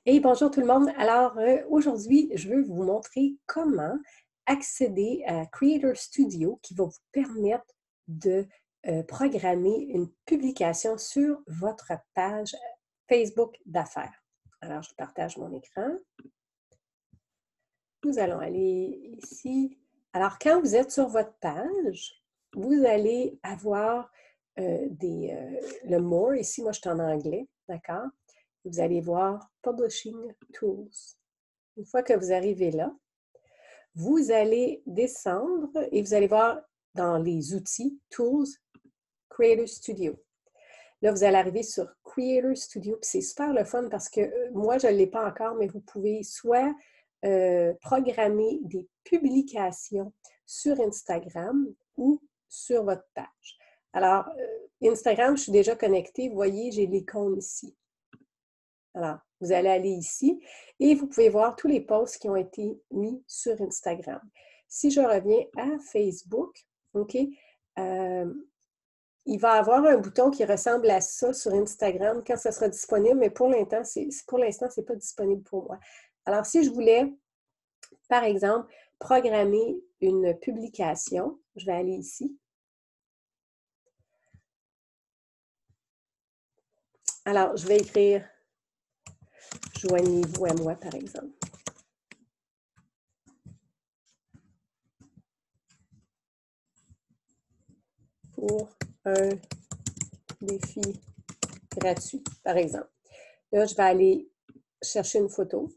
Hey, bonjour tout le monde. Alors, aujourd'hui, je veux vous montrer comment accéder à Creator Studio qui va vous permettre de programmer une publication sur votre page Facebook d'affaires. Alors, je partage mon écran. Nous allons aller ici. Alors, quand vous êtes sur votre page, vous allez avoir le More. Ici, moi, je suis en anglais, d'accord? Vous allez voir Publishing Tools. Une fois que vous arrivez là, vous allez descendre et vous allez voir dans les outils Tools, Creator Studio. Là, vous allez arriver sur Creator Studio. C'est super le fun parce que moi, je ne l'ai pas encore, mais vous pouvez soit programmer des publications sur Instagram ou sur votre page. Alors, Instagram, je suis déjà connectée. Vous voyez, j'ai l'icône ici. Alors, vous allez aller ici et vous pouvez voir tous les posts qui ont été mis sur Instagram. Si je reviens à Facebook, OK, il va y avoir un bouton qui ressemble à ça sur Instagram quand ça sera disponible, mais pour l'instant, ce n'est pas disponible pour moi. Alors, si je voulais, par exemple, programmer une publication, je vais aller ici. Alors, je vais écrire « Joignez-vous à moi », par exemple. Pour un défi gratuit, par exemple. Là, je vais aller chercher une photo.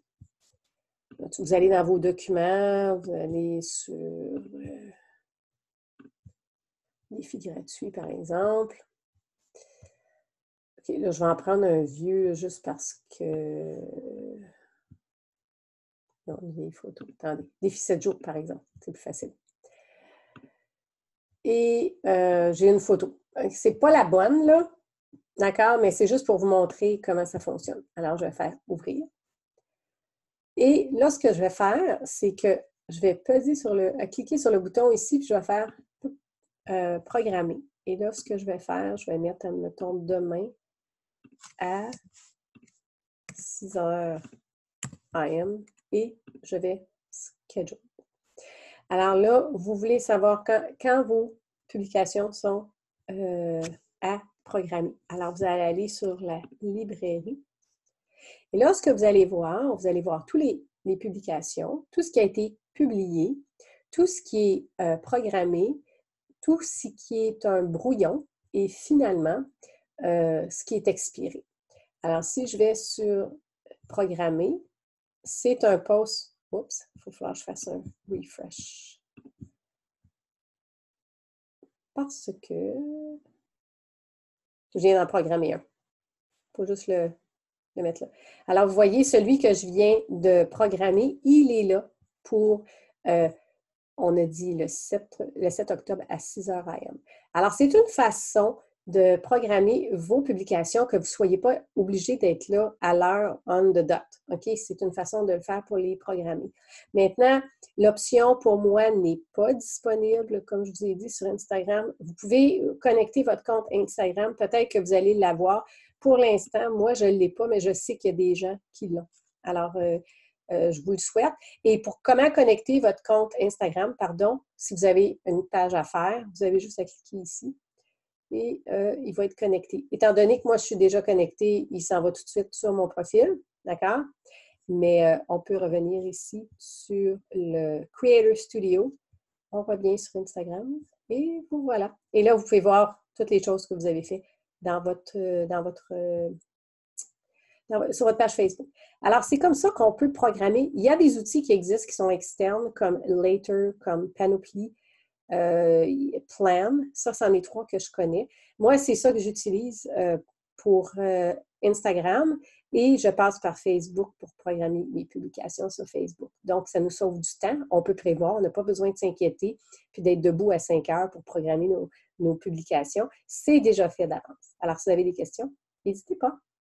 Vous allez dans vos documents, vous allez sur défi gratuit, par exemple. OK, là, je vais en prendre un vieux juste parce que... Non, une vieille photo. Attendez. Défi 7 jours, par exemple. C'est plus facile. Et j'ai une photo. C'est pas la bonne, là. D'accord? Mais c'est juste pour vous montrer comment ça fonctionne. Alors, je vais faire « Ouvrir ». Et là, ce que je vais faire, c'est que je vais cliquer sur le bouton ici, puis je vais faire « Programmer ». Et là, ce que je vais faire, je vais mettre, admettons, demain à 6 heures AM et je vais schedule. Alors là, vous voulez savoir quand vos publications sont à programmer. Alors, vous allez aller sur la librairie. Et là, ce que vous allez voir toutes les publications, tout ce qui a été publié, tout ce qui est programmé, tout ce qui est un brouillon et finalement, ce qui est expiré. Alors, si je vais sur programmer, c'est un post. Oups, il va falloir que je fasse un refresh. Parce que je viens d'en programmer un. Il faut juste le mettre là. Alors, vous voyez, celui que je viens de programmer, il est là pour, on a dit le 7 octobre à 6 heures AM. Alors, c'est une façon de programmer vos publications, que vous ne soyez pas obligé d'être là à l'heure on the dot. OK? C'est une façon de le faire pour les programmer. Maintenant, l'option pour moi n'est pas disponible, comme je vous ai dit, sur Instagram. Vous pouvez connecter votre compte Instagram. Peut-être que vous allez l'avoir. Pour l'instant, moi, je ne l'ai pas, mais je sais qu'il y a des gens qui l'ont. Alors, je vous le souhaite. Et pour comment connecter votre compte Instagram, si vous avez une page à faire, vous avez juste à cliquer ici et il va être connecté. Étant donné que moi, je suis déjà connectée, il s'en va tout de suite sur mon profil, d'accord? Mais on peut revenir ici sur le Creator Studio. On revient sur Instagram et vous voilà. Et là, vous pouvez voir toutes les choses que vous avez faites sur votre page Facebook. Alors, c'est comme ça qu'on peut programmer. Il y a des outils qui existent qui sont externes, comme Later, comme Panoply, Plan. Ça, c'en est 3 que je connais. Moi, c'est ça que j'utilise pour Instagram et je passe par Facebook pour programmer mes publications sur Facebook. Donc, ça nous sauve du temps. On peut prévoir. On n'a pas besoin de s'inquiéter puis d'être debout à 5 heures pour programmer nos publications. C'est déjà fait d'avance. Alors, si vous avez des questions, n'hésitez pas.